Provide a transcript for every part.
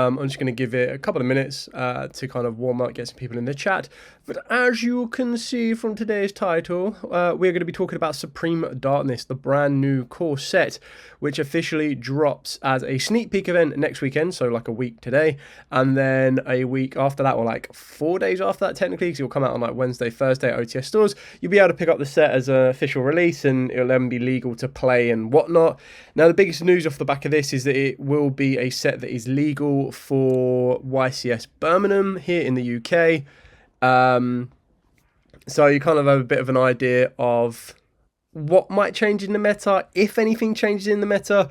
I'm just going to give it a couple of minutes to kind of warm up, get some people in the chat. But as you can see from today's title, we're going to be talking about Supreme Darkness, the brand new core set, which officially drops as a sneak peek event next weekend, so like a week today, and then a week after that, or like 4 days after that technically, because it'll come out on like Wednesday, Thursday at OTS stores. You'll be able to pick up the set as an official release, and it'll then be legal to play and whatnot. Now, the biggest news off the back of this is that it will be a set that is legal for YCS Birmingham here in the UK. So you kind of have a bit of an idea of what might change in the meta, if anything changes in the meta,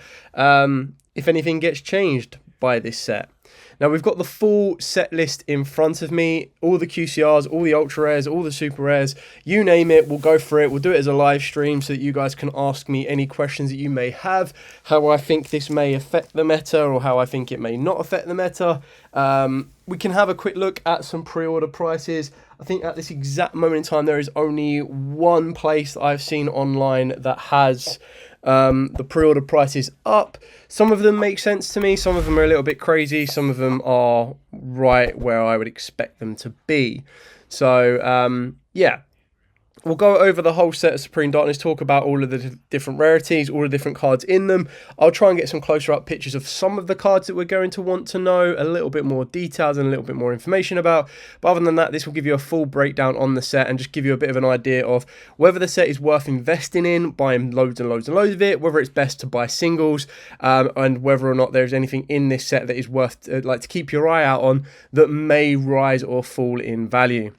if anything gets changed by this set. Now, we've got the full set list in front of me, all the QCRs, all the ultra rares, all the super rares, you name it, we'll go through it. We'll do it as a live stream so that you guys can ask me any questions that you may have, how I think this may affect the meta or how I think it may not affect the meta. We can have a quick look at some pre-order prices. I think at this exact moment in time, there is only one place that I've seen online that has the pre-order prices up. Some of them make sense to me, some of them are a little bit crazy, some of them are right where I would expect them to be. So yeah, we'll go over the whole set of Supreme Darkness, talk about all of the different rarities, all the different cards in them. I'll try and get some closer up pictures of some of the cards that we're going to want to know, a little bit more details and a little bit more information about. But other than that, this will give you a full breakdown on the set and just give you a bit of an idea of whether the set is worth investing in, buying loads and loads and loads of it, whether it's best to buy singles, and whether or not there's anything in this set that is worth to keep your eye out on that may rise or fall in value.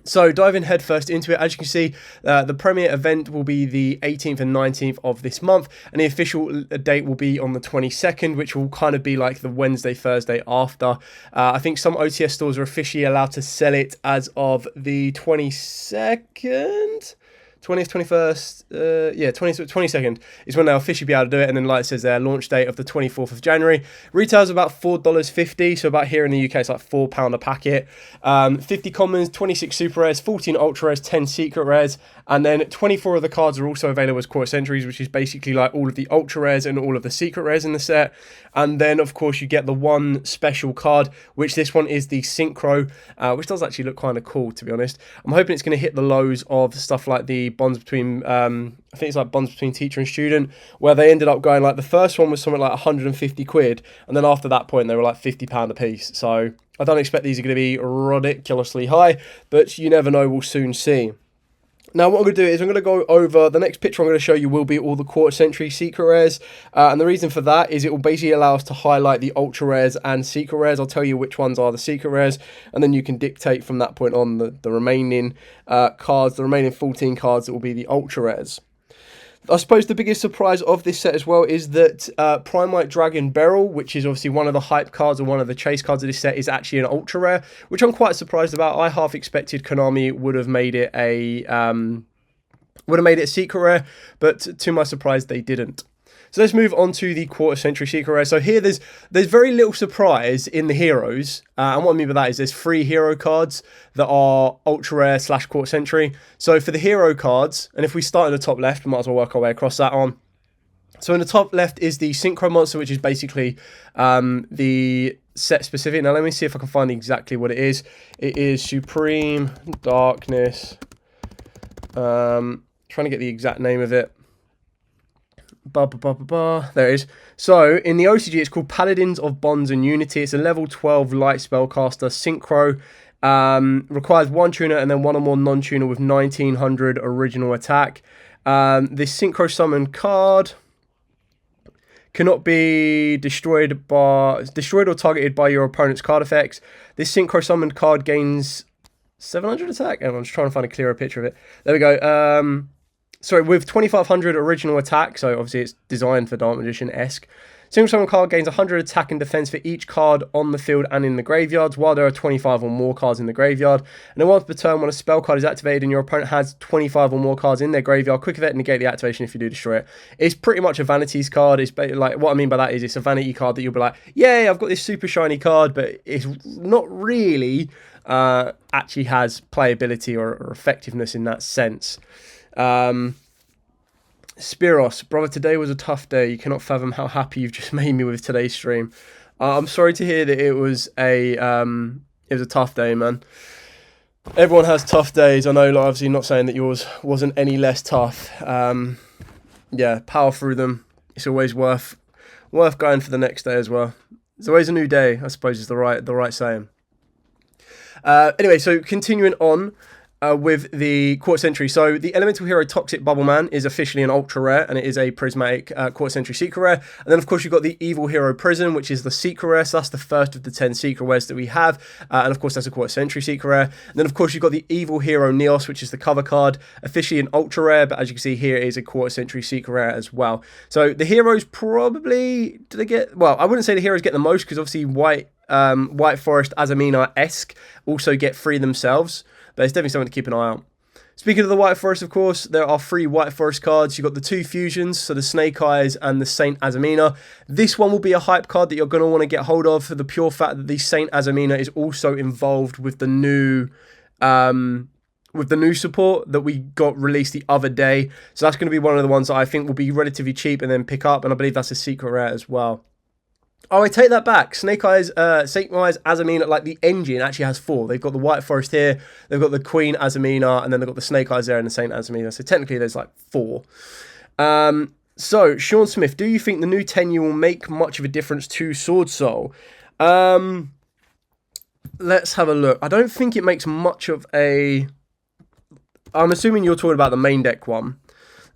So diving headfirst into it, as you can see, the premiere event will be the 18th and 19th of this month, and the official date will be on the 22nd, which will kind of be like the Wednesday, Thursday after. I think some OTS stores are officially allowed to sell it as of the 22nd? 20th, 21st, 22nd is when they'll officially be able to do it. And then, like it says there, launch date of the 24th of January. Retails about $4.50. So about here in the UK, it's like £4 a packet. 50 commons, 26 super rares, 14 ultra rares, 10 secret rares. And then 24 of the cards are also available as quarter centuries, which is basically like all of the ultra rares and all of the secret rares in the set. And then, of course, you get the one special card, which this one is the Synchro, which does actually look kind of cool, to be honest. I'm hoping it's going to hit the lows of stuff like the bonds between, I think it's like bonds between teacher and student, where they ended up going like the first one was something like 150 quid. And then after that point, they were like £50 a piece. So I don't expect these are going to be ridiculously high, but you never know, we'll soon see. Now, what I'm going to do is I'm going to go over, the next picture I'm going to show you will be all the quarter century secret rares. And the reason for that is it will basically allow us to highlight the ultra rares and secret rares. I'll tell you which ones are the secret rares, and then you can dictate from that point on the remaining cards, the remaining 14 cards that will be the ultra rares. I suppose the biggest surprise of this set as well is that Primite Dragon Beryl, which is obviously one of the hype cards or one of the chase cards of this set, is actually an ultra rare, which I'm quite surprised about. I half expected Konami would have made it a secret rare, but to my surprise, they didn't. So let's move on to the quarter century secret rare. So here there's very little surprise in the heroes. And what I mean by that is there's 3 hero cards that are ultra rare / quarter century. So for the hero cards, and if we start in the top left, we might as well work our way across that on. So in the top left is the Synchro monster, which is basically the set specific. Now let me see if I can find exactly what it is. It is Supreme Darkness. Trying to get the exact name of it. There it is. So in the OCG, it's called Paladins of Bonds and Unity. It's a level 12 light spellcaster synchro. Requires 1 tuner and then 1 or more non-tuner with 1900 original attack. This synchro summon card cannot be destroyed or targeted by your opponent's card effects. This synchro summoned card gains 700 attack. And I'm just trying to find a clearer picture of it. There we go. Sorry, with 2500 original attack, so obviously it's designed for Dark Magician-esque. Single summon card gains 100 attack and defense for each card on the field and in the graveyards, while there are 25 or more cards in the graveyard. And then once per turn, when a spell card is activated and your opponent has 25 or more cards in their graveyard, quick event, negate the activation if you do destroy it. It's pretty much a vanities card. It's like, what I mean by that is it's a vanity card that you'll be like, yay, I've got this super shiny card, but it's not really actually has playability or effectiveness in that sense. Spiros, brother, today was a tough day. You cannot fathom how happy you've just made me with today's stream. I'm sorry to hear that it was a tough day, man. Everyone has tough days. I know, like, obviously not saying that yours wasn't any less tough. Yeah, power through them. It's always worth going for the next day as well. It's always a new day, I suppose, is the right saying. Anyway, so continuing on with the Quartz Century. So the Elemental Hero Toxic Bubble Man is officially an ultra rare, and it is a prismatic Quartz Century secret rare. And then, of course, you've got the Evil Hero Prison, which is the secret rare. So that's the first of the 10 secret rares that we have. And, of course, that's a Quartz Century secret rare. And then, of course, you've got the Evil Hero Neos, which is the cover card. Officially an ultra rare, but as you can see here, it is a Quartz Century secret rare as well. So the heroes probably... do they get... well, I wouldn't say the heroes get the most, because obviously White Forest Azamina-esque also get 3 themselves. But it's definitely something to keep an eye out. Speaking of the White Forest, of course, there are 3 White Forest cards. You've got the 2 fusions, so the Snake Eyes and the Saint Azamina. This one will be a hype card that you're going to want to get hold of for the pure fact that the Saint Azamina is also involved with the new support that we got released the other day. So that's going to be one of the ones that I think will be relatively cheap and then pick up, and I believe that's a secret rare as well. Oh, I take that back. Saint Eyes Azamina, like the engine, actually has 4. They've got the White Forest here, they've got the Queen Azamina, and then they've got the Snake Eyes there and the Saint Azamina. So technically there's like 4. So, Sean Smith, do you think the new tenure will make much of a difference to Sword Soul? Let's have a look. I don't think it makes much of a... I'm assuming you're talking about the main deck one.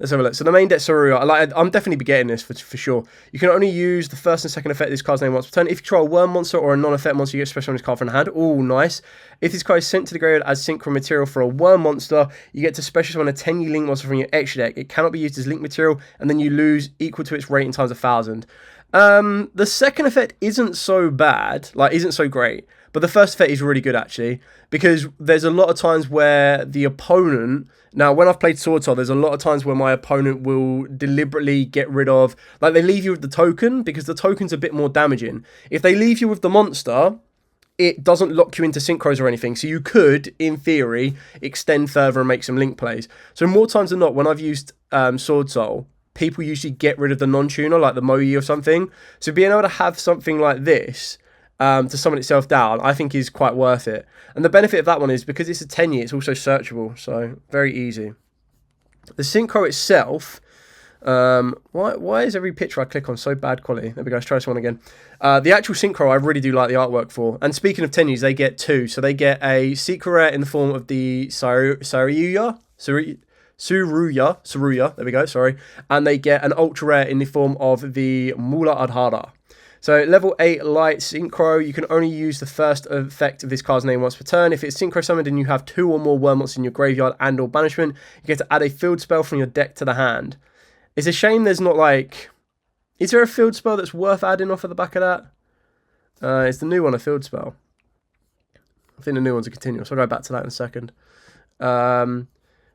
Let's have a look. So the main deck Saruya, I'm definitely be getting this for sure. You can only use the first and second effect of this card's name once per turn. If you control a worm monster or a non-effect monster, you get special on this card from the hand. Oh, nice. If this card is sent to the graveyard as synchro material for a worm monster, you get to special summon a 10-year link monster from your extra deck. It cannot be used as link material, and then you lose equal to its rating times 1,000. The second effect isn't so bad, isn't so great. But the first effect is really good, actually, because there's a lot of times where the opponent... Now, when I've played Sword Soul, there's a lot of times where my opponent will deliberately get rid of... they leave you with the token, because the token's a bit more damaging. If they leave you with the monster, it doesn't lock you into synchros or anything. So you could, in theory, extend further and make some link plays. So more times than not, when I've used Sword Soul, people usually get rid of the non-tuner, like the Moe or something. So being able to have something like this... to summon itself down, I think is quite worth it. And the benefit of that one is because it's a 10-year, it's also searchable, so very easy. The synchro itself, why is every picture I click on so bad quality? There we go, let's try this one again. The actual synchro, I really do like the artwork for. And speaking of 10-years, they get 2. So they get a secret rare in the form of the Saruya, there we go, sorry. And they get an ultra rare in the form of the Mula Adhara. So level 8 light synchro, you can only use the first effect of this card's name once per turn. If it's synchro summoned and you have 2 or more worm monsters in your graveyard and or banishment, you get to add a field spell from your deck to the hand. It's a shame there's not is there a field spell that's worth adding off of the back of that? It's the new one, a field spell. I think the new one's a continuous. I'll go back to that in a second.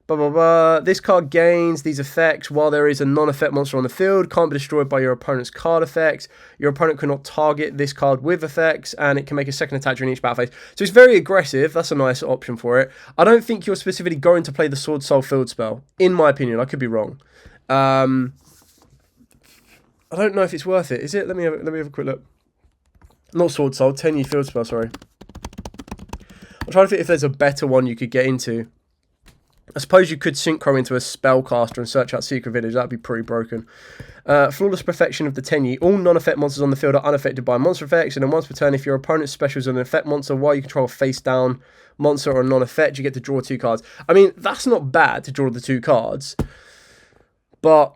This card gains these effects while there is a non-effect monster on the field. Can't be destroyed by your opponent's card effects. Your opponent cannot target this card with effects, and it can make a second attack during each battle phase. So it's very aggressive. That's a nice option for it. I don't think you're specifically going to play the Sword Soul field spell, in my opinion. I could be wrong. I don't know if it's worth it. Is it? Let me have a quick look. Not Sword Soul, 10-year field spell. Sorry. I'm trying to think if there's a better one you could get into. I suppose you could synchro into a spellcaster and search out secret village. That'd be pretty broken. Flawless perfection of the 10-year. All non-effect monsters on the field are unaffected by monster effects, and then once per turn, if your opponent's special is an effect monster, while you control a face-down monster or a non-effect, you get to draw 2 cards. I mean, that's not bad to draw the 2 cards, but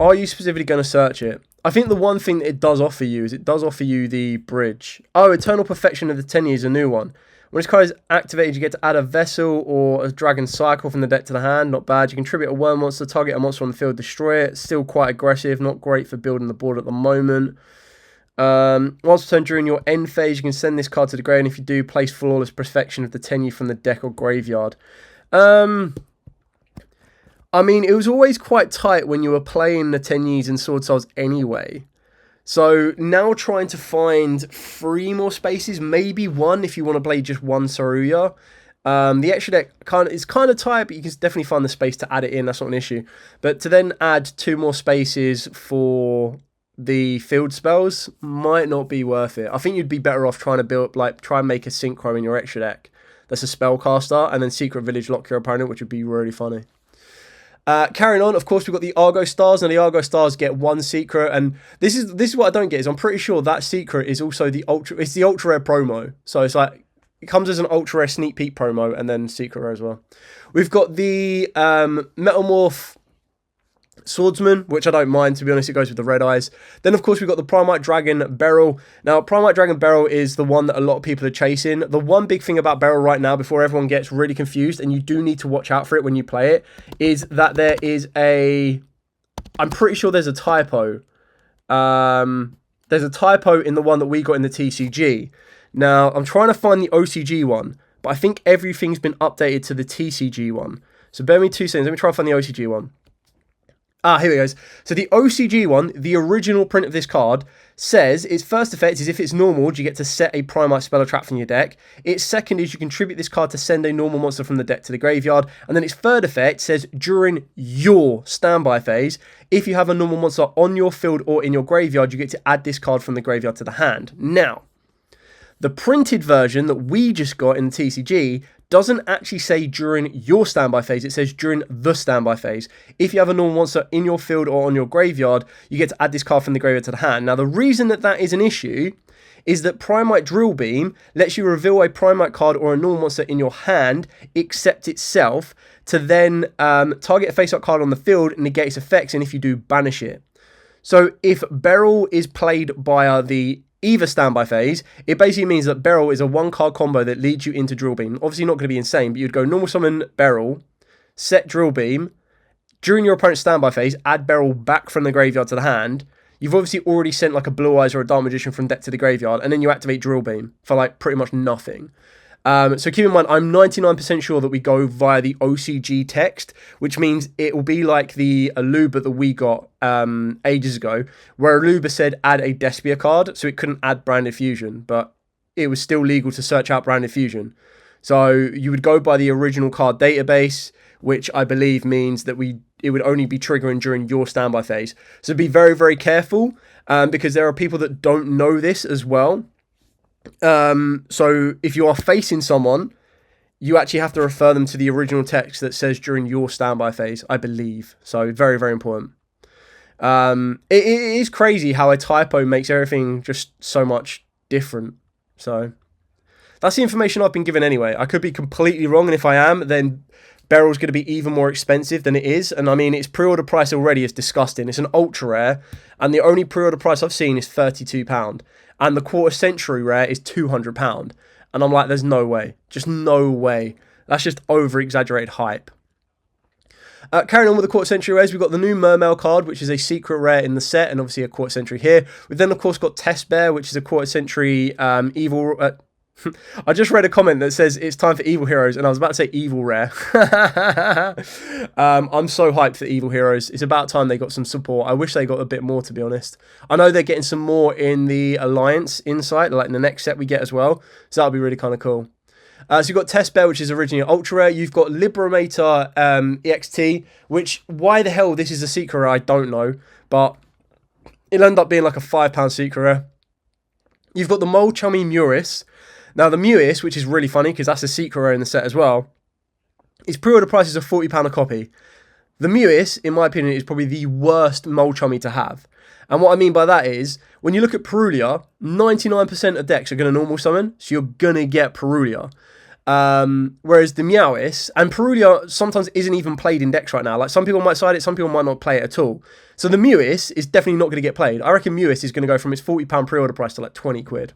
are you specifically going to search it? I think the one thing that it does offer you is it does offer you the bridge. Oh, Eternal Perfection of the 10-year is a new one. When this card is activated, you get to add a Vessel or a Dragon Cycle from the deck to the hand. Not bad. You can tribute a worm monster, target a monster on the field, destroy it. Still quite aggressive. Not great for building the board at the moment. Once per turn during your end phase, you can send this card to the grave, and if you do, place Flawless Perfection of the 10-year from the deck or graveyard. I mean, it was always quite tight when you were playing the 10-years in Sword Souls anyway. So now trying to find 3 more spaces, maybe 1 if you want to play just 1 Saruya. The extra deck is kind of tight, but you can definitely find the space to add it in. That's not an issue. But to then add 2 more spaces for the field spells might not be worth it. I think you'd be better off trying to try and make a synchro in your extra deck that's a spellcaster, and then Secret Village lock your opponent, which would be really funny. Carrying on, of course, we've got the Argo Stars. Now, the Argo Stars get one secret, and this is what I don't get, is I'm pretty sure that secret is also the ultra rare promo. So it's like, it comes as an ultra rare sneak peek promo, and then secret rare as well. We've got the Metamorph Swordsman, which I don't mind, to be honest. It goes with the red eyes. Then, of course, we've got the Primite Dragon Beryl. Now, Primite Dragon Beryl is the one that a lot of people are chasing. The one big thing about Beryl right now, before everyone gets really confused, and you do need to watch out for it when you play it, is that there is I'm pretty sure there's a typo. There's a typo in the one that we got in the TCG. Now, I'm trying to find the OCG one, but I think everything's been updated to the TCG one. So bear me 2 seconds. Let me try and find the OCG one. Here it goes. So the OCG one, the original print of this card, says its first effect is if it's normal, you get to set a Primite spell or trap from your deck. Its second is you contribute this card to send a normal monster from the deck to the graveyard. And then its third effect says during your standby phase, if you have a normal monster on your field or in your graveyard, you get to add this card from the graveyard to the hand. Now, the printed version that we just got in the TCG doesn't actually say during your standby phase, it says during the standby phase. If you have a normal monster in your field or on your graveyard, you get to add this card from the graveyard to the hand. Now, the reason that is an issue is that Primite Drill Beam lets you reveal a Primite card or a normal monster in your hand, except itself, to then target a face-up card on the field, negate its effects, and if you do, banish it. So if Beryl is played by the either standby phase, it basically means that Beryl is a 1-card combo that leads you into Drill Beam. Obviously not going to be insane, but you'd go normal summon Beryl, set Drill Beam, during your opponent's standby phase, add Beryl back from the graveyard to the hand. You've obviously already sent like a Blue Eyes or a Dark Magician from deck to the graveyard, and then you activate Drill Beam for like pretty much nothing. So keep in mind, I'm 99% sure that we go via the OCG text, which means it will be like the Aluba that we got ages ago, where Aluba said add a Despia card, so it couldn't add Branded Fusion, but it was still legal to search out Branded Fusion. So you would go by the original card database, which I believe means that it would only be triggering during your standby phase. So be very, very careful, because there are people that don't know this as well. So if you are facing someone, you actually have to refer them to the original text that says during your standby phase, I believe. So very, very important. It is crazy how a typo makes everything just so much different. So that's the information I've been given anyway. I could be completely wrong, and if I am, then Beryl's going to be even more expensive than it is. And I mean, its pre-order price already is disgusting. It's an ultra rare, and the only pre-order price I've seen is £32. And the quarter century rare is £200. And I'm like, there's no way. Just no way. That's just over-exaggerated hype. Carrying on with the quarter century rares, we've got the new Mermail card, which is a secret rare in the set, and obviously a quarter century here. We've then, of course, got Test Bear, which is a quarter century evil... I just read a comment that says it's time for Evil Heroes, and I was about to say Evil Rare. I'm so hyped for Evil Heroes. It's about time they got some support. I wish they got a bit more, to be honest. I know they're getting some more in the Alliance Insight, like in the next set we get as well. So that'll be really kind of cool. So you've got Test Bear, which is originally an ultra rare. You've got Liberator EXT, which, why the hell this is a secret rare, I don't know. But it'll end up being like a £5 secret rare. You've got the Mole Chummy Muris. Now, the Mewis, which is really funny because that's a secret rare in the set as well, its pre-order price is a £40 a copy. The Mewis, in my opinion, is probably the worst Mole Chummy to have. And what I mean by that is, when you look at Perulia, 99% of decks are going to normal summon, so you're going to get Perulia. Whereas the Meowis, and Perulia sometimes isn't even played in decks right now. Like, some people might side it, some people might not play it at all. So the Mewis is definitely not going to get played. I reckon Mewis is going to go from its £40 pre-order price to like 20 quid.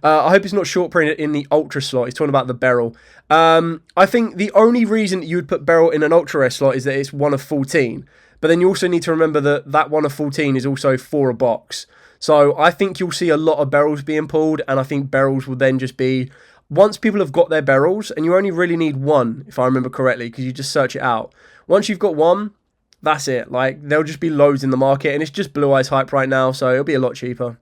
I hope it's not short printed in the Ultra slot. He's talking about the Beryl. I think the only reason you would put Beryl in an Ultra Rare slot is that it's 1 of 14. But then you also need to remember that that 1 of 14 is also 4 a box. So I think you'll see a lot of Beryls being pulled, and I think Beryls will then just be... Once people have got their Beryls, and you only really need 1, if I remember correctly, because you just search it out. Once you've got 1, that's it. Like, there'll just be loads in the market, and it's just Blue Eyes hype right now, so it'll be a lot cheaper.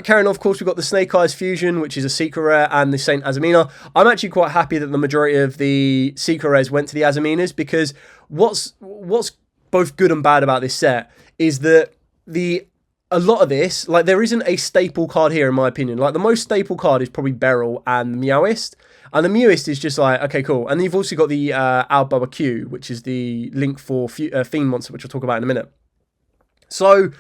Carrying on, of course, we've got the Snake Eyes Fusion, which is a secret rare, and the Saint Azamina. I'm actually quite happy that the majority of the secret rares went to the Azaminas, because what's both good and bad about this set is that a lot of this, like, there isn't a staple card here in my opinion. Like, the most staple card is probably Beryl and the Meowist. And the Mewist is just like, okay, cool. And then you've also got the Albaba Q, which is the Link 4 Fiend monster, which I'll talk about in a minute. So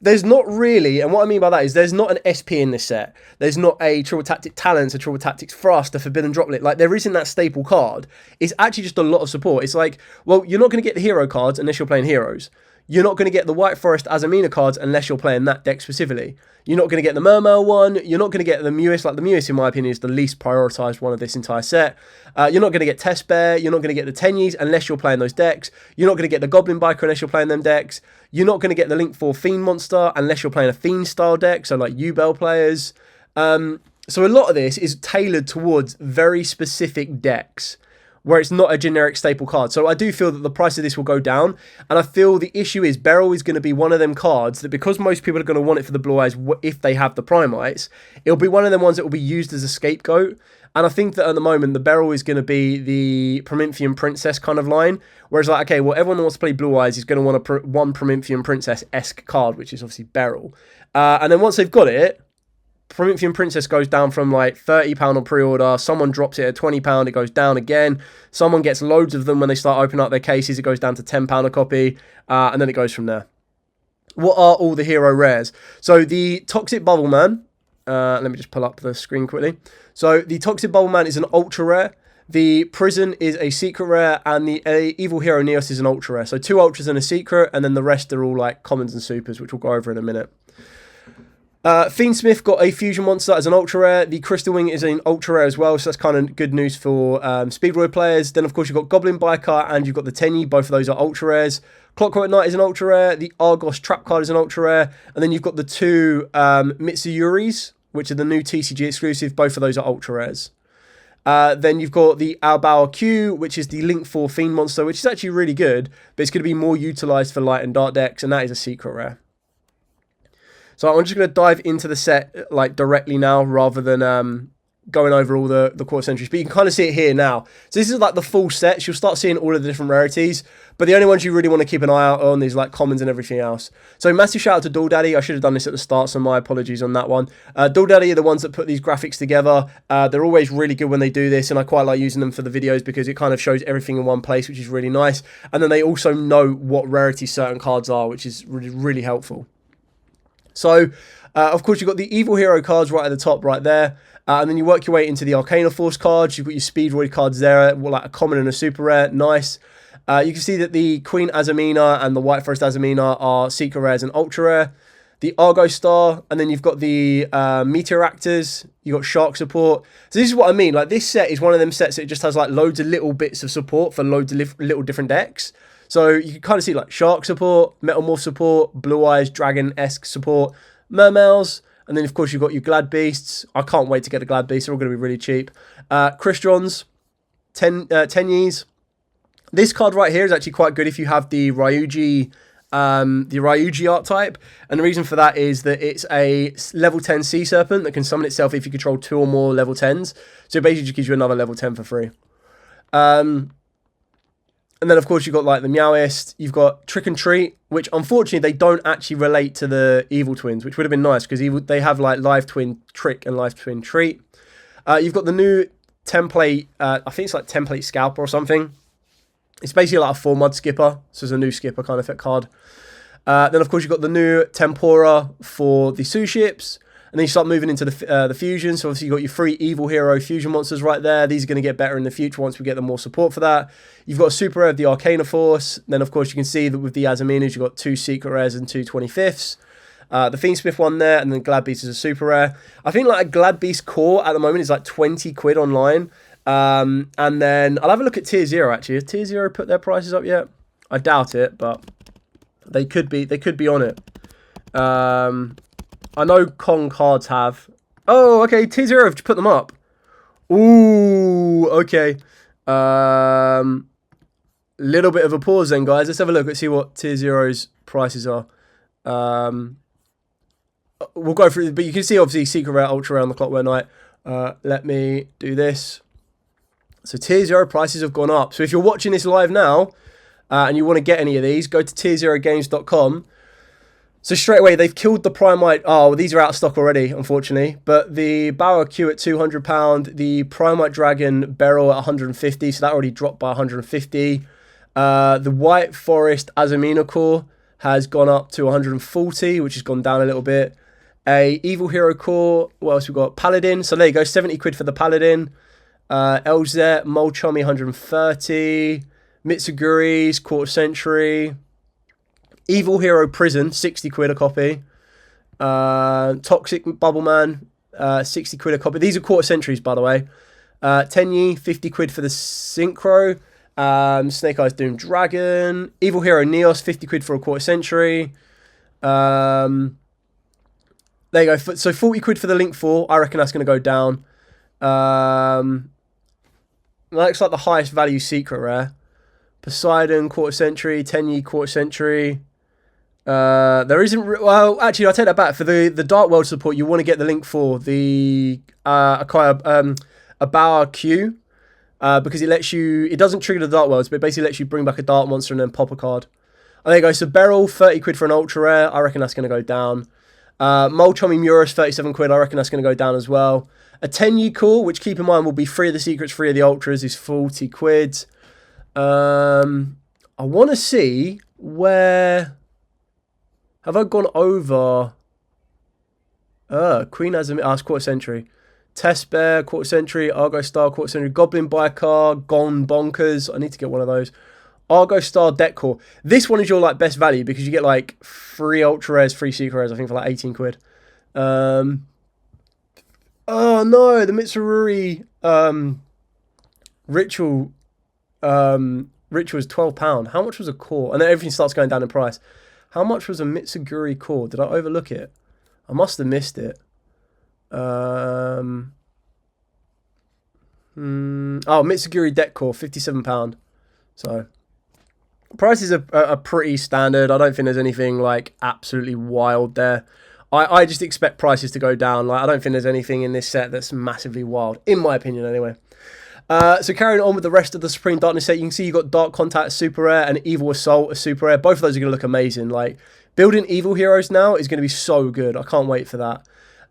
there's not really, and what I mean by that is there's not an SP in this set. There's not a Triple Tactic Talents, a Triple Tactics Thrust, a Forbidden Droplet. Like, there isn't that staple card. It's actually just a lot of support. It's like, well, you're not going to get the hero cards unless you're playing heroes. You're not going to get the White Forest Azamina cards unless you're playing that deck specifically. You're not going to get the Mermail one. You're not going to get the Mewist. Like, the Mewist, in my opinion, is the least prioritized one of this entire set. You're not going to get Test Bear. You're not going to get the Tenyis unless you're playing those decks. You're not going to get the Goblin Biker unless you're playing them decks. You're not going to get the Link 4 Fiend monster unless you're playing a Fiend style deck, so like Yubel players. So a lot of this is tailored towards very specific decks, where it's not a generic staple card. So I do feel that the price of this will go down. And I feel the issue is Beryl is going to be one of them cards that, because most people are going to want it for the Blue Eyes if they have the Primites, it'll be one of them ones that will be used as a scapegoat. And I think that at the moment, the Beryl is going to be the Promethean Princess kind of line. Whereas, like, okay, well, everyone who wants to play Blue Eyes is going to want one Promethean Princess-esque card, which is obviously Beryl. And then once they've got it, Promethean Princess goes down from like £30 on pre-order. Someone drops it at £20. It goes down again. Someone gets loads of them when they start opening up their cases. It goes down to £10 a copy. And then it goes from there. What are all the hero rares? So the Toxic Bubble Man. Let me just pull up the screen quickly. So the Toxic Bubble Man is an ultra rare. The Prison is a secret rare. And the Evil Hero Neos is an ultra rare. So 2 ultras and a secret. And then the rest are all like commons and supers, which we'll go over in a minute. Fiendsmith got a fusion monster as an ultra rare. The Crystal Wing is an ultra rare as well, so that's kind of good news for Speedroid players. Then, of course, you've got Goblin Biker and you've got the Tenyi. Both of those are ultra rares. Clockwork Knight is an ultra rare. The Argos Trap card is an ultra rare. And then you've got the 2 Mitsuyuris, which are the new TCG exclusive. Both of those are ultra rares. Then you've got the Albauer Q, which is the Link 4 Fiend monster, which is actually really good, but it's going to be more utilized for light and dark decks, and that is a secret rare. So I'm just going to dive into the set like directly now, rather than going over all the quarter centuries. But you can kind of see it here now. So this is like the full set. So you'll start seeing all of the different rarities. But the only ones you really want to keep an eye out on is like commons and everything else. So massive shout out to Dual Daddy. I should have done this at the start, so my apologies on that one. Dual Daddy are the ones that put these graphics together. They're always really good when they do this, and I quite like using them for the videos because it kind of shows everything in one place, which is really nice. And then they also know what rarity certain cards are, which is really, really helpful. So, of course, you've got the Evil Hero cards right at the top right there. And then you work your way into the Arcana Force cards. You've got your Speedroid cards there, like a common and a super rare. Nice. You can see that the Queen Azamina and the White Forest Azamina are secret rares and ultra rare. The Argo Star, and then you've got the Meteoractors. You've got Shark support. So this is what I mean. Like, this set is one of them sets that just has like loads of little bits of support for loads of little different decks. So you can kind of see like Shark support, Metamorph support, Blue Eyes, Dragon-esque support, Mermails, and then of course you've got your Glad Beasts. I can't wait to get the Glad Beasts. They're all going to be really cheap. Crystons, Tenyis. This card right here is actually quite good if you have the Ryuji archetype, and the reason for that is that it's a level 10 Sea Serpent that can summon itself if you control 2 or more level 10s. So it basically just gives you another level 10 for free. And then, of course, you've got, like, the Meowist. You've got Trick and Treat, which, unfortunately, they don't actually relate to the Evil Twins, which would have been nice, because they have, like, Live Twin Trick and Live Twin Treat. You've got the new template, I think it's, like, Template Scalper or something. It's basically like a 4-mud skipper, so it's a new skipper kind of card. Then, of course, you've got the new Tempora for the Sue ships. And then you start moving into the fusion. So obviously you've got your 3 Evil Hero fusion monsters right there. These are going to get better in the future once we get them more support for that. You've got a super rare of the Arcana Force. Then of course you can see that with the Azaminas, you've got 2 secret rares and 2 25ths. The Fiendsmith one there, and then Glad Beast is a super rare. I think like a Glad Beast core at the moment is like 20 quid online. And then I'll have a look at Tier 0 actually. Has Tier 0 put their prices up yet? I doubt it, but they could be on it. I know Kong cards have. Oh, okay. Tier 0 have put them up. Ooh, okay. Little bit of a pause then, guys. Let's have a look. Let's see what Tier 0's prices are. We'll go through, but you can see obviously Secret Rare, Ultra Rare on the Clockwork Knight. Let me do this. So Tier 0 prices have gone up. So if you're watching this live now and you want to get any of these, go to tier0games.com. So straight away, they've killed the Primite. Oh, well, these are out of stock already, unfortunately. But the Bower Q at £200, the Primite Dragon Beryl at 150, so that already dropped by 150. The White Forest Azamina Core has gone up to 140, which has gone down a little bit. A Evil Hero Core, what else we got? Paladin, so there you go, 70 quid for the Paladin. Elzet, Molchomi, 130. Mitsuguri's, quarter century. Evil Hero Prison, 60 quid a copy. Toxic Bubbleman, 60 quid a copy. These are quarter centuries, by the way. Tenyi, 50 quid for the Synchro. Snake Eyes Doom Dragon. Evil Hero Neos, 50 quid for a quarter century. There you go. So 40 quid for the Link 4. I reckon that's going to go down. Looks like the highest value secret rare. Poseidon, quarter century. Tenyi, quarter century. There isn't... Well, actually, I'll take that back. For the Dark World support, you want to get the Link 4. The a Bower Q. Because it lets you... It doesn't trigger the Dark Worlds, but it basically lets you bring back a Dark Monster and then pop a card. Oh, there you go. So Beryl, 30 quid for an Ultra Rare. I reckon that's going to go down. Molchomi Muris, 37 quid. I reckon that's going to go down as well. A Tenyi Core, which keep in mind will be free of the secrets, free of the Ultras, is 40 quid. I want to see where... Have I gone over... Queen Azamina, quarter century. Test Bear, quarter century. Argo Star, quarter century. Goblin Bicar, Gone Bonkers. I need to get one of those. Argo Star Deck Core. This one is your like best value because you get like 3 Ultra Rares, 3 Secret Rares, I think for like 18 quid. Oh no, the Mitsururi Ritual Ritual is £12. How much was a core? And then everything starts going down in price. How much was a Mitsuguri core? Did I overlook it? I must have missed it. Oh, Mitsuguri Deck Core, £57. So prices are pretty standard. I don't think there's anything like absolutely wild there. I just expect prices to go down. Like I don't think there's anything in this set that's massively wild, in my opinion anyway. So carrying on with the rest of the Supreme Darkness set, you can see you've got Dark Contact, super rare, and Evil Assault, a super rare. Both of those are going to look amazing. Like building Evil Heroes now is going to be so good. I can't wait for that.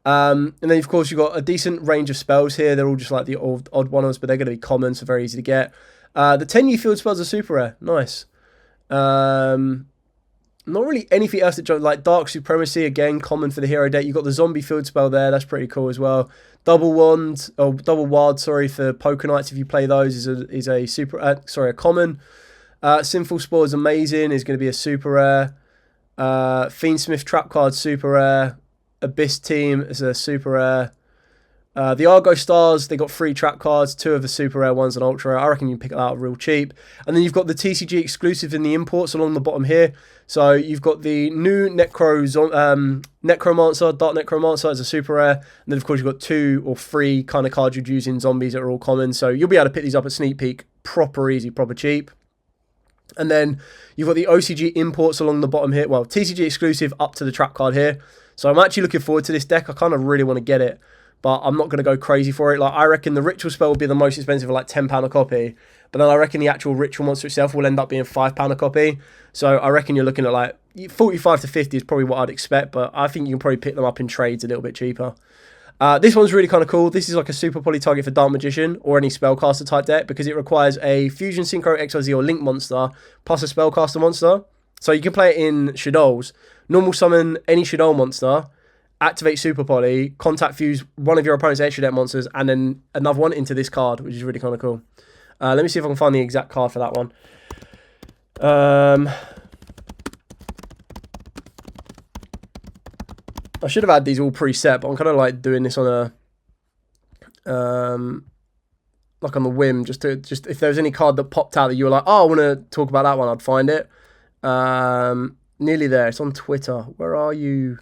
And then of course you've got a decent range of spells here. They're all just like the odd ones, but they're going to be common, so very easy to get. The 10U field spells are super rare. Nice. Not really anything else that like Dark Supremacy, again, common for the hero deck. You've got the zombie field spell there, that's pretty cool as well. Double Ward, sorry, for Poker Knights, if you play those, is a a common. Sinful Spore is amazing, is going to be a super rare. Fiendsmith Trap card, super rare. Abyss Team is a super rare. The Argo Stars, they got 3 trap cards, 2 of the super rare ones and ultra rare. I reckon you can pick that out real cheap. And then you've got the TCG exclusive in the imports along the bottom here. So you've got the new Necromancer, Dark Necromancer as a super rare. And then of course you've got 2 or 3 kind of cards you'd use in zombies that are all common. So you'll be able to pick these up at Sneak Peek, proper easy, proper cheap. And then you've got the OCG imports along the bottom here. Well, TCG exclusive up to the trap card here. So I'm actually looking forward to this deck. I kind of really want to get it, but I'm not going to go crazy for it. Like I reckon the ritual spell will be the most expensive at like £10 a copy, but then I reckon the actual ritual monster itself will end up being £5 a copy. So I reckon you're looking at like 45 to 50 is probably what I'd expect, but I think you can probably pick them up in trades a little bit cheaper. This one's really kind of cool. This is like a super poly target for Dark Magician or any spellcaster type deck because it requires a Fusion Synchro XYZ or Link monster plus a spellcaster monster. So you can play it in Shadows, normal summon any Shadow monster, activate Super Poly, contact fuse one of your opponent's extra deck monsters, and then another one into this card, which is really kind of cool. Let me see if I can find the exact card for that one. I should have had these all preset, but I'm kind of like doing this on a like on the whim, just if there was any card that popped out that you were like, oh, I want to talk about that one, I'd find it. Nearly there. It's on Twitter. Where are you?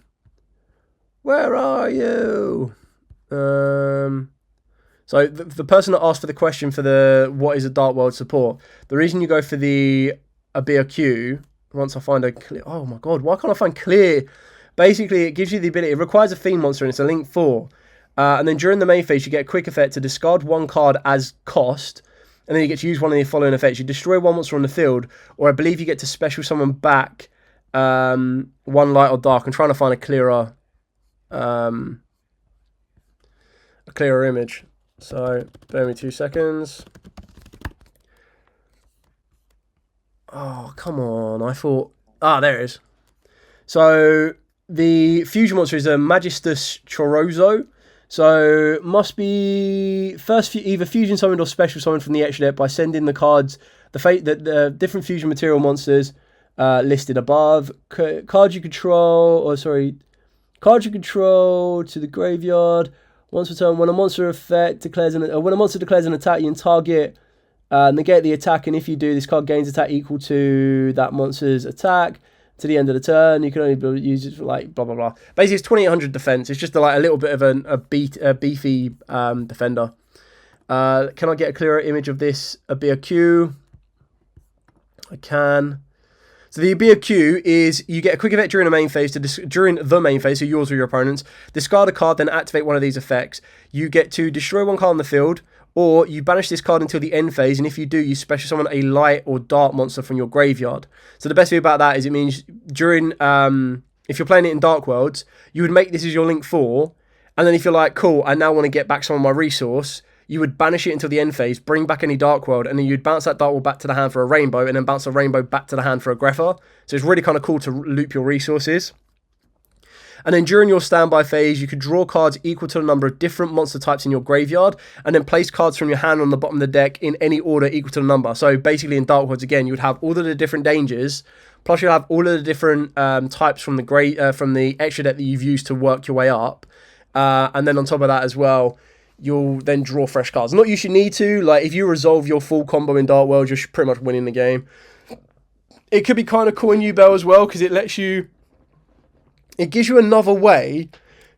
Where are you? So the person that asked for the question for the what is a Dark World support, the reason you go for the ABQ, once I find a clear, oh my god, why can't I find clear? Basically, it gives you the ability, it requires a Fiend monster and it's a Link 4. And then during the main phase, you get a quick effect to discard 1 card as cost, and then you get to use one of the following effects. You destroy 1 monster on the field, or I believe you get to special summon back one light or dark. I'm trying to find a clearer image. So bear me 2 seconds. Oh, come on. I thought... there it is. So the fusion monster is a Magistus Chorozo. So must be first either fusion summoned or special summoned from the extra deck by sending the cards, the different fusion material monsters listed above. Cards you control to the graveyard once per turn. When a monster declares an attack, you can target negate the attack, and if you do, this card gains attack equal to that monster's attack to the end of the turn. You can only use it for like blah blah blah. Basically, it's 2800 defense. It's just like a little bit of a beefy defender. Can I get a clearer image of this ABQ? I can. So the ABQ is you get a quick effect during the main phase, so yours or your opponent's. Discard a card, then activate one of these effects. You get to destroy one card on the field, or you banish this card until the end phase, and if you do, you special summon a light or dark monster from your graveyard. So the best thing about that is it means during, if you're playing it in Dark Worlds, you would make this as your Link 4, and then if you're like, cool, I now want to get back some of my resource, you would banish it until the end phase, bring back any Dark World, and then you'd bounce that Dark World back to the hand for a Rainbow, and then bounce a Rainbow back to the hand for a Grepher. So it's really kind of cool to loop your resources. And then during your standby phase, you could draw cards equal to the number of different monster types in your graveyard, and then place cards from your hand on the bottom of the deck in any order equal to the number. So basically in Dark Worlds, again, you would have all of the different dangers, plus you'll have all of the different types from the extra deck that you've used to work your way up. And then on top of that as well, you'll then draw fresh cards. Not you should need to. Like, if you resolve your full combo in Dark World, you're pretty much winning the game. It could be kind of cool in Yugioh as well, because it gives you another way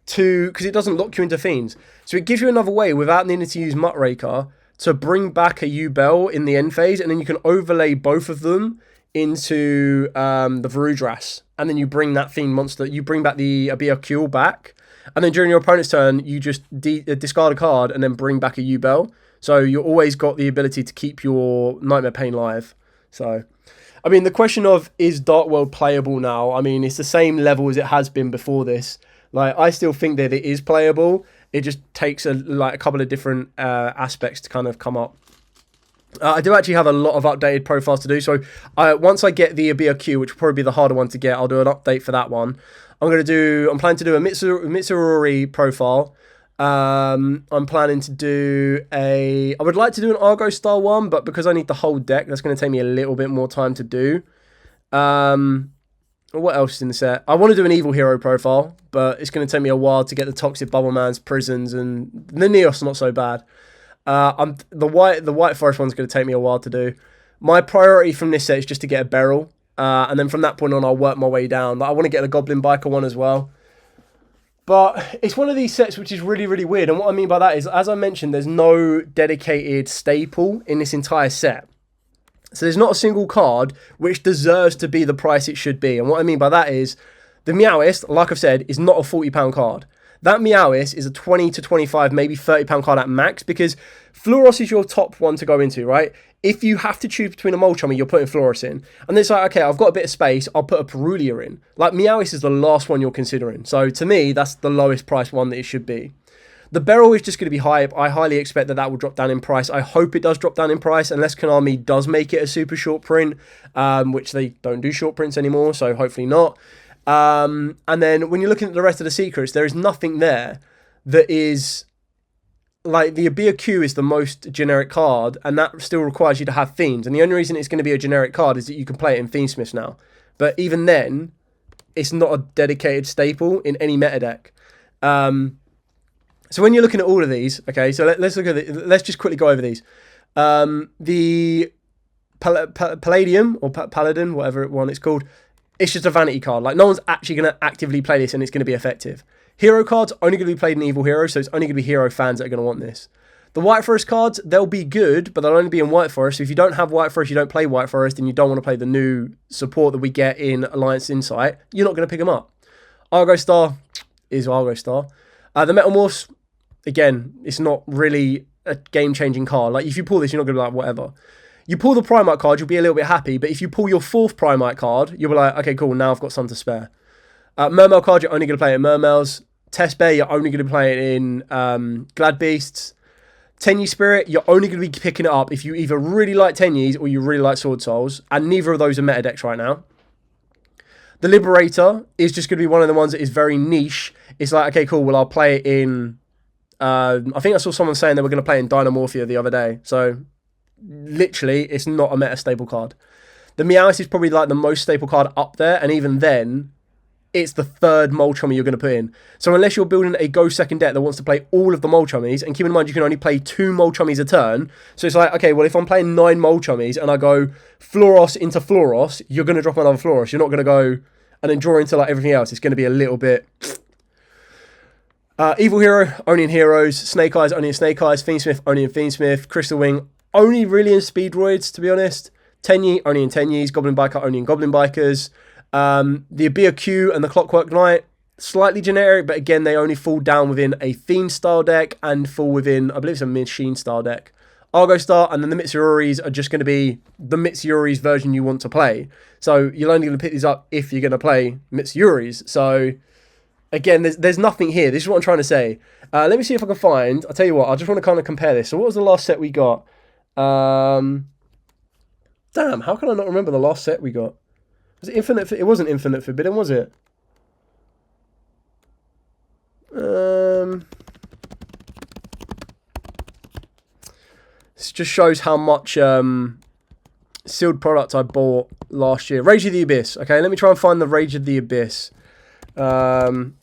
to, because it doesn't lock you into Fiends. So it gives you another way, without needing to use Muckraker, to bring back a Yubel in the end phase, and then you can overlay both of them into the Varudras. And then you bring that Fiend monster, you bring back the ABQ back, and then during your opponent's turn, you just discard a card and then bring back a Yubel. So you always got the ability to keep your Nightmare Pain live. So, I mean, the question of, is Dark World playable now? I mean, it's the same level as it has been before this. Like, I still think that it is playable. It just takes a couple of different aspects to kind of come up. I do actually have a lot of updated profiles to do. So once I get the ABQ, which will probably be the harder one to get, I'll do an update for that one. I'm planning to do a Mitsurori profile. I'm planning to do I would like to do an Argo style one, but because I need the whole deck, that's going to take me a little bit more time to do. What else is in the set? I want to do an Evil Hero profile, but it's going to take me a while to get the Toxic Bubble Man's prisons, and the Neos not so bad. The White Forest one's going to take me a while to do. My priority from this set is just to get a Beryl, and then from that point on, I'll work my way down. I want to get the Goblin Biker one as well. But it's one of these sets which is really, really weird. And what I mean by that is, as I mentioned, there's no dedicated staple in this entire set. So there's not a single card which deserves to be the price it should be. And what I mean by that is, the Meowist, like I've said, is not a £40 card. That Meowist is a 20 to 25, maybe £30 card at max, because Fluoros is your top one to go into, right? If you have to choose between a Molchummy, you're putting Fluoros in. And it's like, okay, I've got a bit of space, I'll put a Perulia in. Like, Meowist is the last one you're considering. So to me, that's the lowest price one that it should be. The Beryl is just going to be hype. I highly expect that will drop down in price. I hope it does drop down in price, unless Konami does make it a super short print, which they don't do short prints anymore, so hopefully not. And then when you're looking at the rest of the secrets, there is nothing there that is... Like, the ABQ is the most generic card, and that still requires you to have Fiends. And the only reason it's going to be a generic card is that you can play it in Fiendsmiths now. But even then, it's not a dedicated staple in any meta deck. So when you're looking at all of these, okay, so let's look at let's just quickly go over these. The Palladium, or Paladin, whatever one it's called, it's just a vanity card. Like, no one's actually going to actively play this, and it's going to be effective. Hero cards only going to be played in Evil Hero, so it's only going to be Hero fans that are going to want this. The White Forest cards, they'll be good, but they'll only be in White Forest. So if you don't have White Forest, you don't play White Forest, and you don't want to play the new support that we get in Alliance Insight, you're not going to pick them up. Argo Star is Argo Star. The Metamorphs, again, it's not really a game-changing card. Like, if you pull this, you're not going to be like, whatever. You pull the Primite card, you'll be a little bit happy, but if you pull your 4th Primite card, you'll be like, okay, cool, now I've got some to spare. Mermail card, you're only going to play it in Mermails. Test Bear, you're only going to play it in Glad Beasts. Tenyi Spirit, you're only going to be picking it up if you either really like Tenyis or you really like Sword Souls, and neither of those are meta decks right now. The Liberator is just going to be one of the ones that is very niche. It's like, okay, cool, well, I'll play it in... I think I saw someone saying they were going to play it in Dynamorphia the other day, so literally, it's not a meta stable card. The Meowth is probably like the most stable card up there, and even then, it's the 3rd Molchummy you're going to put in. So unless you're building a Go second deck that wants to play all of the Molchummies, and keep in mind you can only play 2 Molchummies a turn, so it's like, okay, well, if I'm playing 9 Molchummies and I go Floros into Floros, you're going to drop another Floros. You're not going to go and then draw into like everything else. It's going to be a little bit... Evil Hero, only in Heroes. Snake Eyes, only in Snake Eyes. Fiendsmith, only in Fiendsmith. Crystal Wing, only really in Speedroids, to be honest. Tenyi, only in Tenyis. Goblin Biker, only in Goblin Bikers. The Abia Q and the Clockwork Knight, slightly generic, but again, they only fall down within a theme style deck and fall within, I believe it's a machine style deck. Argo Star and then the Mitsururis are just going to be the Mitsururis version you want to play. So you're only going to pick these up if you're going to play Mitsururis. So again, there's nothing here. This is what I'm trying to say. Let me see if I can find, I'll tell you what, I just want to kind of compare this. So what was the last set we got? Damn, how can I not remember the last set we got? Was it Infinite? It wasn't Infinite Forbidden, was it? This just shows how much sealed product I bought last year. Rage of the Abyss. Okay, let me try and find the Rage of the Abyss. And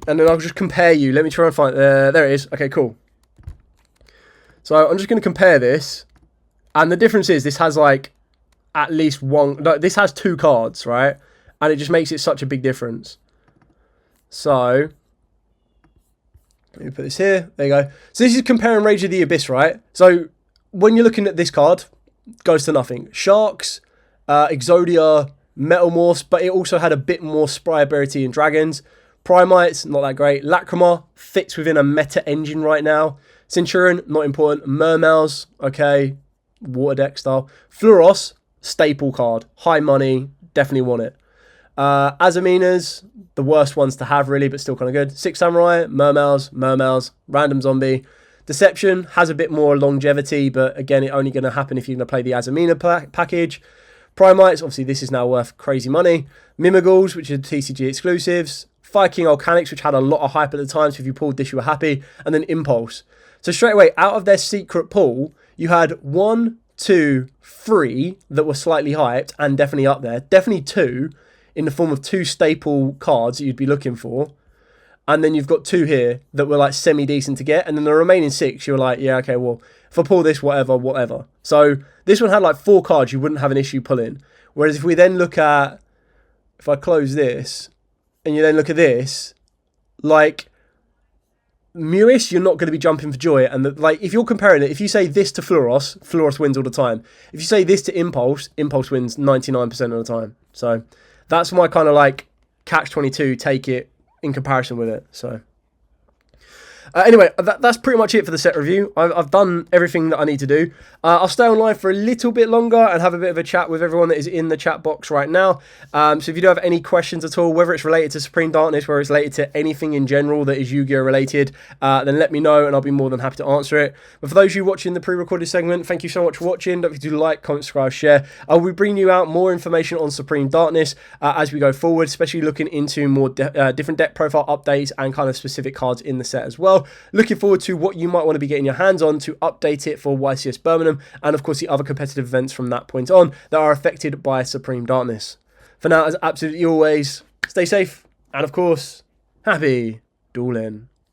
then I'll just compare you. Let me try and find... there it is. Okay, cool. So I'm just going to compare this. And the difference is this has like at least one... No, this has 2 cards, right? And it just makes it such a big difference. So... let me put this here. There you go. So this is comparing Rage of the Abyss, right? So when you're looking at this card, goes to nothing. Sharks, Exodia, Metamorphs, but it also had a bit more spry ability in Dragons. Primites, not that great. Lacrima fits within a meta engine right now. Centurion, not important. Mermails, okay. Water deck style. Fluoros, staple card. High money, definitely want it. Azaminas, the worst ones to have really, but still kind of good. Six Samurai, Mermails, Random Zombie. Deception has a bit more longevity, but again, it's only going to happen if you're going to play the Azamina package. Primites, obviously this is now worth crazy money. Mimigals, which are TCG exclusives. Fire King Volcanics, which had a lot of hype at the time, so if you pulled this, you were happy. And then Impulse. So straight away, out of their secret pool, you had 1, 2, 3 that were slightly hyped and definitely up there. Definitely 2 in the form of 2 staple cards that you'd be looking for. And then you've got 2 here that were like semi-decent to get. And then the remaining 6, you were like, yeah, okay, well, if I pull this, whatever. So this one had like 4 cards you wouldn't have an issue pulling. Whereas if we then look at, if I close this, and you then look at this, like, Mewis, you're not going to be jumping for joy. And like, if you're comparing it, if you say this to Fluoros, Fluoros wins all the time. If you say this to Impulse, Impulse wins 99% of the time. So that's my kind of like catch-22, take it in comparison with it. So anyway, that's pretty much it for the set review. I've done everything that I need to do. I'll stay online for a little bit longer and have a bit of a chat with everyone that is in the chat box right now. So if you do have any questions at all, whether it's related to Supreme Darkness, whether it's related to anything in general that is Yu-Gi-Oh related, then let me know and I'll be more than happy to answer it. But for those of you watching the pre-recorded segment, thank you so much for watching. Don't forget to like, comment, subscribe, share. I will be bringing you out more information on Supreme Darkness as we go forward, especially looking into more different deck profile updates and kind of specific cards in the set as well. Looking forward to what you might want to be getting your hands on to update it for YCS Birmingham and of course the other competitive events from that point on that are affected by Supreme Darkness. For now, as absolutely always, stay safe and of course, happy dueling.